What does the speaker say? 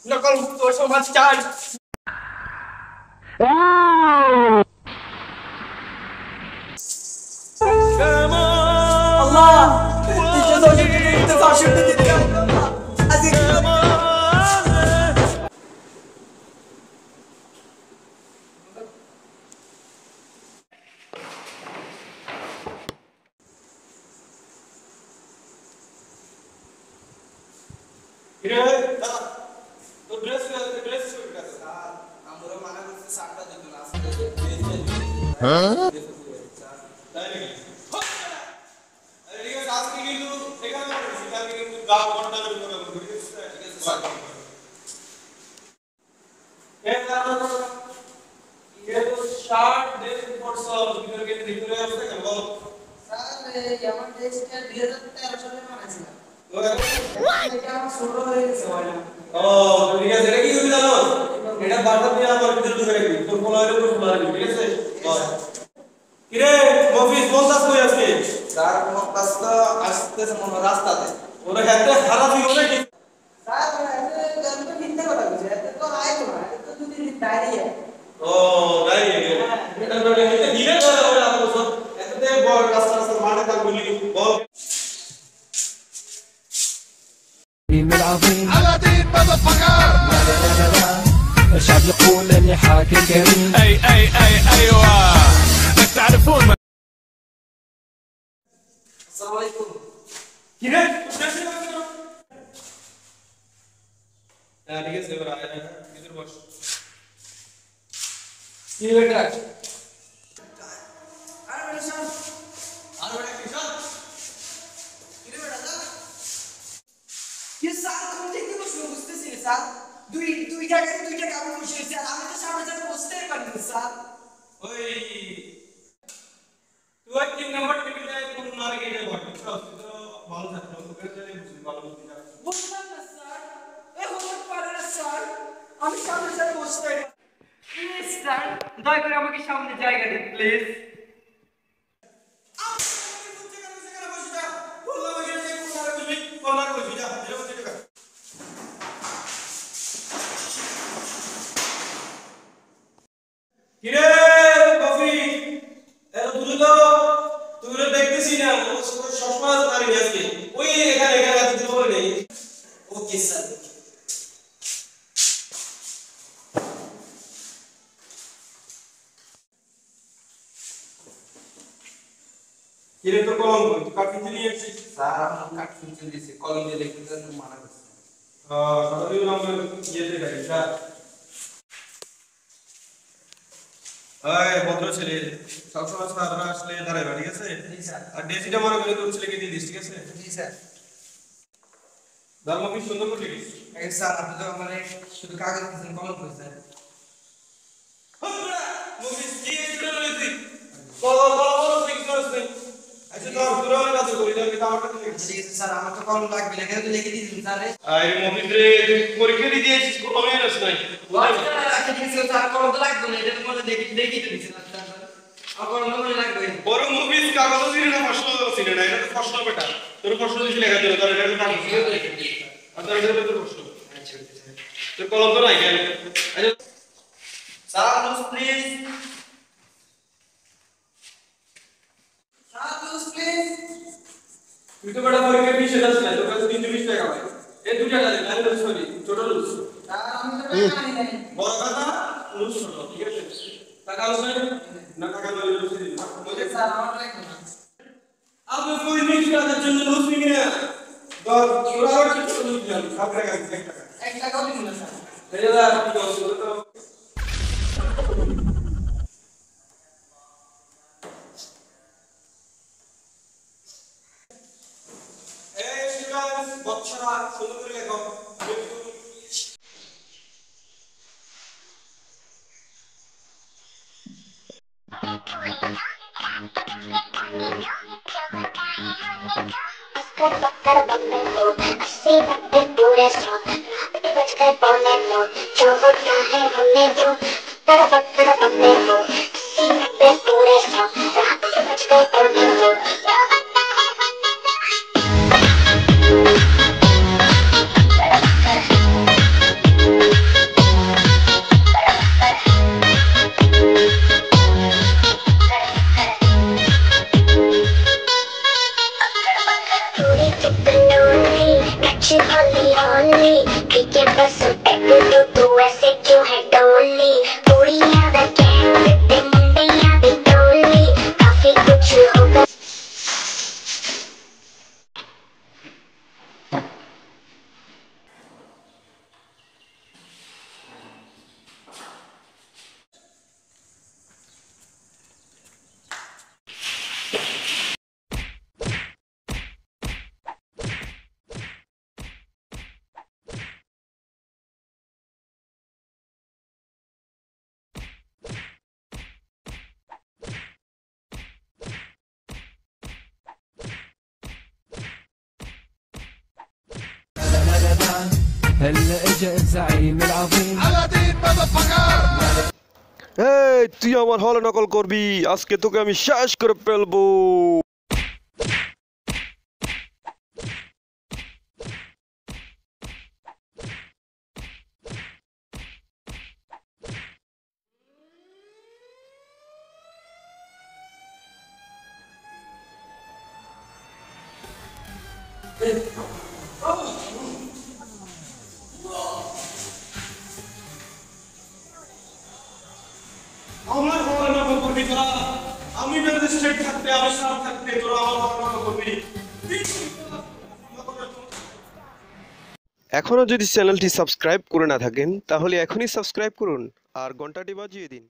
নকল মুক্ত সমাজ চাই। আল্লাহ العظيم الشعب يقول اني حاكم كريم اي ايوه تعرفون السلام عليكم كده ঠিক আছে এবার আয় ভিতর বস কি বেটা আর বেটা শোন আর বেটা কি শোন কি রে বেটা যা কি স্যার তুমি ঠিক কি বসে বুঝতেছি স্যার দুই জায়গায় দুইটা কাম বসেছে আর আমি তো সামনে যাতে বসতেই পারি না স্যার ওই তুই তিন নাম্বার টেবিলে কোন মার গেটে বসে তো ভালো থাকতো তোকে চলে বুঝি ভালো বুঝি না বুঝলাম না স্যার এ হতে পারে না স্যার আমি সামনে যাতে বসতে পারি প্লিজ স্যার দয়া করে আমাকে সামনে জায়গা দিন প্লিজ কিরে কফি এত দূরে তো তুই দেখতেছিস না সবসময় দাঁড়িয়ে আছি ওই এখানে এত দূরে নেই ওকে স্যার কিরে তো কলম কই তুই কাট কিনতে নিয়ে এসেছিস স্যার আমি কাট কিনতে দিয়েছি কলম দিয়ে লিখতে জন্য মানা করছি সরকারি নামের ইয়েতে গাড়ি স্যার এই ভদ্র ছেলে সবসময় সাধারণ আসলে দাঁড়াবে ঠিক আছে জি স্যার আর ডেসিটা মনে করে তোর ছেলেকে দিয়ে দিস ঠিক আছে জি স্যার ধর্ম কি সুন্দর করে লিখিস এই স্যার আপনি তো মানে শুধু কাগজ দিয়েছেন কলম কই স্যার হপড়া মুভিস কি এগুলো লইছি বড় ঠিক করছিস আচ্ছা তো পুরো কাজ করি দাও কি আমারটা লিখে ঠিক আছে স্যার আমার তো কলম লাগবে লেখা তো লিখে দিয়েছেন স্যার আরে মুভিস রে তুই পরীক্ষা দিয়ে দিয়েছিস কলমে রস নাই আচ্ছা ঠিক আছে স্যার কলম তো লাগবে না এটা মনে দেখি তো দিয়েছেন স্যার আমার কলম মনে লাগবে বড় মুভিস কাগজ দিয়ে না প্রশ্ন ছিল না এটা তো প্রশ্ন বেটা তোর প্রশ্ন দিছি লেখা দিল তার এটা কাগজ দিয়ে লিখে দিই আর তার এটা তোর প্রশ্ন আচ্ছা স্যার তোর কলম তো নাই কেন আচ্ছা স্যার নোস প্লিজ স্যার নোস প্লিজ তুই তো বড় পরীক্ষা ফিস দাস না তোর কাছে 320 টাকা ভাই এই 2 টাকা দে আমি লুজ করি ছোট লুজ স্যার আমি তো টাকা আনি নাই বড় কথা লুজ ছোট ঠিক আছে টাকা আছে না টাকা লুজ লুজ দিন বুঝে স্যার আমার লাগবে না আপনি কই 20 টাকার জন্য লুজ নিবি না দর ওরা আর কিছু লুজ দিলাম সব টাকা 1 টাকা 1 টাকাও দিন না স্যার এই দাদা কি করছো তো এই শিবাস বচ্চনা সুন্দর করে লেখো así por eso, te ponemos, yo voy a ponerlo, para ponerlo, así por eso, te ponemos. only पीछे बस तू ऐसे क्यों है डोली पूरियां दा गैंग ते मुंडियां दी टोली काफी कुछ होगा هلا اجا الزعيم العظيم এই তুই আমার হলে নকল করবি আজকে তোকে আমি শেষ করে ফেলবো আমার হলে নকল করবি তোরা আমি ম্যাজিস্ট্রেট থাকতে আমি সাহেব থাকতে তোরা আমার হলে নকল করবি এখনো যদি চ্যানেলটি সাবস্ক্রাইব করে না থাকেন তাহলে এখনই সাবস্ক্রাইব করুন আর ঘন্টাটি বাজিয়ে দিন